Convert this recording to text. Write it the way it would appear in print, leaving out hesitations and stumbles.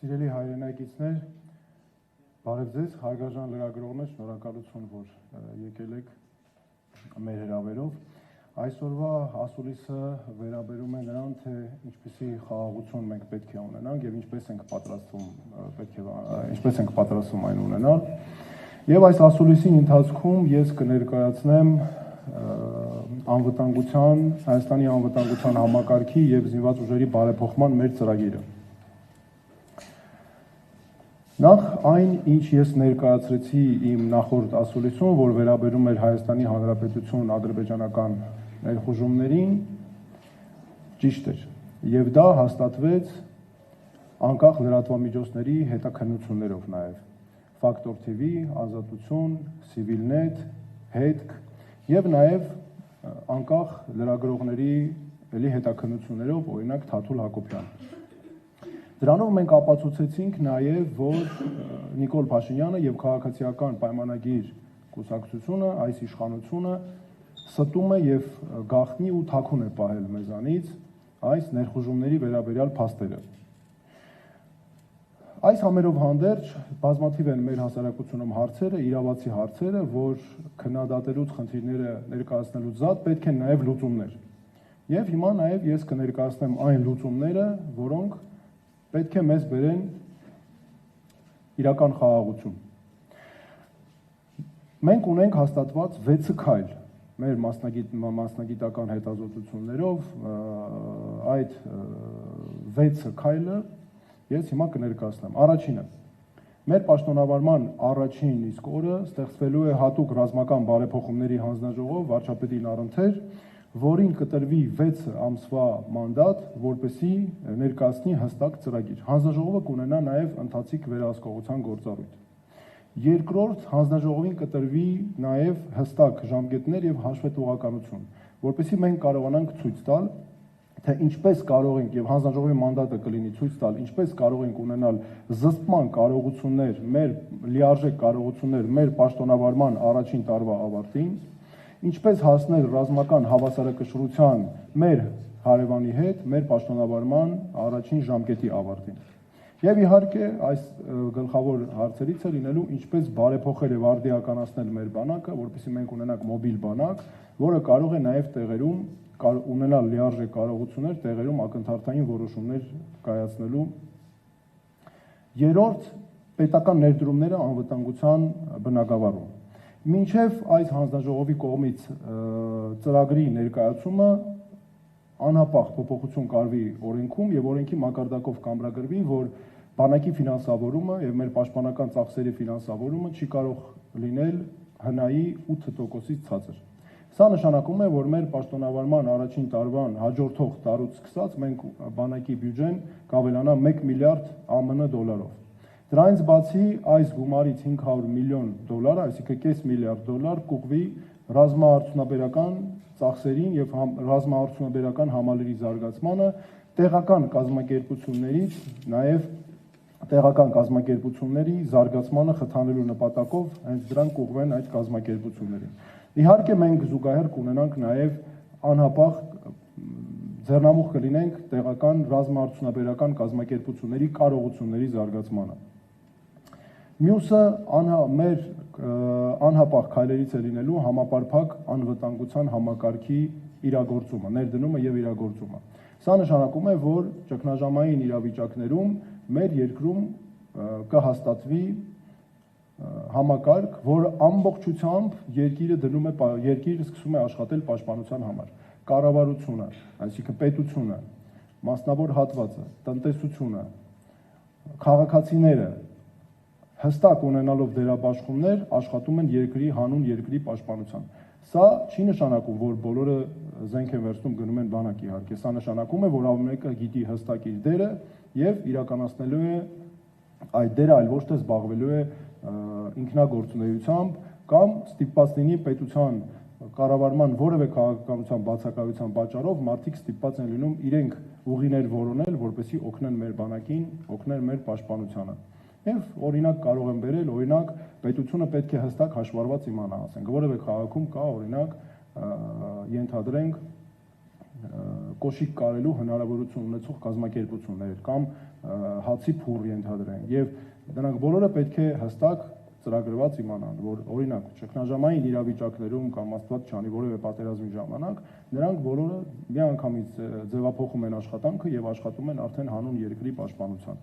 Սիրելի հայրենակիցներ, բարև ձեզ, հարգարժան լրագրողներ, շնորհակալություն, որ եկել եք մեր հրավերով։ Այսօրվա ասուլիսը վերաբերում է նրան, թե ինչպիսի խաղաղություն մենք պետք է ունենանք եւ ինչպես ենք պատրաստվում այն ունենալ։ Եվ այս ասուլիսի ընթացքում ես կներկայացնեմ անվտանգության, Հայաստանի անվտանգության համակարգի եւ զինված ուժերի բարեփոխման մեր ծրագիրը։ Նախ այն, ինչ ես ներկայացրեցի իմ նախորդ ասուլիսում, որ վերաբերում էր Հայաստանի Հանրապետություն ադրբեջանական ներխուժումներին, ճիշտ էր, եւ դա հաստատվեց անկախ լրատվամիջոցների հետաքննություններով նաեւ, Ֆակտոր TV, Ազատություն, Civilnet, Հետք եւ նաեւ անկախ լրագրողների էլի հետաքննություններով, օրինակ Թաթուլ Հակոբյան։ Դրանով մենք ապացուցեցինք նաեւ, որ Նիկոլ Փաշինյանը եւ քաղաքացիական պայմանագիր կուսակցությունը, այս իշխանությունը ստում է եւ գաղտնի ու թաքուն է պահել մեզանից այս ներխուժումների վերաբերյալ փաստերը։ Այս համերով հանդերձ բազմաթիվ են մեր հասարակությունում հարցերը, իրավացի հարցերը, որ քննադատելուց խնդիրները ներկայացնելուց զատ պետք են նաեւ լուծումներ։ Եվ հիմա նաեւ ես կներկայացնեմ այն լուծումները, որոնք պետք է մեզ բերեն իրական խաղաղություն։ Մենք ունենք հաստատված 6 քայլ մեր մասնագիտական հետազոտություններով, այդ 6 քայլը ես հիմա կներկայացնեմ։ Առաջինը, մեր պաշտոնավարման առաջին իսկ օրը ստեղծվելու է հատուկ ռազմական բարեփոխումների հանձնաժողով վարչապետի Նարընթեր, որին կտրվի 6 ամսվա մանդատ, որպեսզի ներկայացնի հստակ ծրագիր։ Հանձնաժողովը կունենա նաև ընթացիկ վերահսկողության գործառույթ։ Երկրորդ, հանձնաժողովին կտրվի նաև հստակ ժամկետներ եւ հաշվետվողականություն, որպեսզի մենք կարողանանք ցույց տալ, թե ինչպես կարող ենք եւ հանձնաժողովի մանդատը կլինի ցույց տալ, ինչպես կարող ենք ունենալ զսպման կարողություններ, մեր լիարժեք կարողություններ մեր պաշտոնավարման առաջին տարվա ավարտին, ինչպես հասնել ռազմական հավասարակշռության մեր հարևանի հետ մեր պաշտոնավարման առաջին ժամկետի ավարտին։ Եվ իհարկե այս գլխավոր հարցերից է լինելու ինչպես բարեփոխել եւ արդիականացնել մեր բանակը, որպեսզի մենք ունենանք մոբիլ բանակ, որը կարող է նաեւ տեղերում ունենալ լիարժեք կարողություններ տեղերում ակնթարթային որոշումներ կայացնելու։ Երրորդ, պետական ներդրումները անվտանգության բնագավառում։ Մինչև այս հանձնաժողովի կողմից ծրագրի ներկայացումը անհապաղ փոփոխություն կարվի օրենքում եւ օրենքի մակարդակով կամրագրվի, որ բանակի ֆինանսավորումը եւ մեր պաշտպանական ծախսերի ֆինանսավորումը չի կարող լինել հնայի 8%-ից ցածր։ Սա նշանակում է, որ մեր պաշտոնավարման առաջին տարվան հաջորդող տարուց սկսած մենք բանակի բյուջեն կավելանա 1 միլիարդ ԱՄՆ դոլարով։ Դրանից բացի այս գումարից $500 միլիոն, այսինքն կես միլիարդ դոլար կուղղվի ռազմաարդյունաբերական ծախսերին եւ ռազմաարդյունաբերական համալիրի զարգացմանը, տեղական կազմակերպություններից նաեւ տեղական կազմակերպությունների զարգացմանը խթանելու նպատակով հենց դրան կուղղվեն այդ կազմակերպություններին։ Իհարկե մենք զուգահեռ կունենանք նաեւ անհապաղ ձեռնամուխ կլինենք տեղական ռազմաարդյունաբերական կազմակերպությունների կարողությունների զարգացմանը։ Մյուսը մեր անհապաղ քայլերից է լինելու համապարփակ անվտանգության համակարգի իրագործումը, ներդնումը եւ իրագործումը։ Սա նշանակում է, որ ճգնաժամային իրավիճակներում մեր երկրում կհաստատվի համակարգ, որը ամբողջությամբ երկիրը սկսում է աշխատել պաշտպանության համար։ Կառավարությունը, այսինքն պետությունը, մասնավոր հատվածը, տնտեսությունը, քաղաքացիները հստակ ունենալով դերաբաշխումներ աշխատում են երկրի հանուն երկրի պաշտպանության։ Սա չի նշանակում, որ բոլորը զենք են վերցնում գնում են բանակ իհարկե, սա նշանակում է, որ ամենը գիտի հստակ իր դերը եւ իրականացնելու է այդ դերը, այլ ոչ թե զբաղվելու է ինքնագործունեությամբ կամ ստիպված լինի պետության կառավարման որևէ քաղաքականության բացակայության պատճառով մարդիկ ստիպված են լինում իրենք ուղիներ որոնել, որպեսզի օգնեն մեր բանակին, օգնեն մեր պաշտպանությանը։ Եվ օրինակ կարող եմ բերել, օրինակ պետությունը պետք է հստակ հաշվառված իմանա, ասենք որևէ քաղաքում կա օրինակ ենթադրենք կոշիկ կարելու հնարավորություն ունեցող կազմակերպություններ կամ հացի փուռ ենթադրենք եւ նրանք բոլորը պետք է հստակ ծրագրված իմանան, որ օրինակ ճգնաժամային իրավիճակներում կամ աստված չանի որևէ պատերազմի ժամանակ նրանք բոլորը միանգամից ձևափոխում են աշխատանքը եւ աշխատում են արդեն հանուն երկրի պաշտպանության։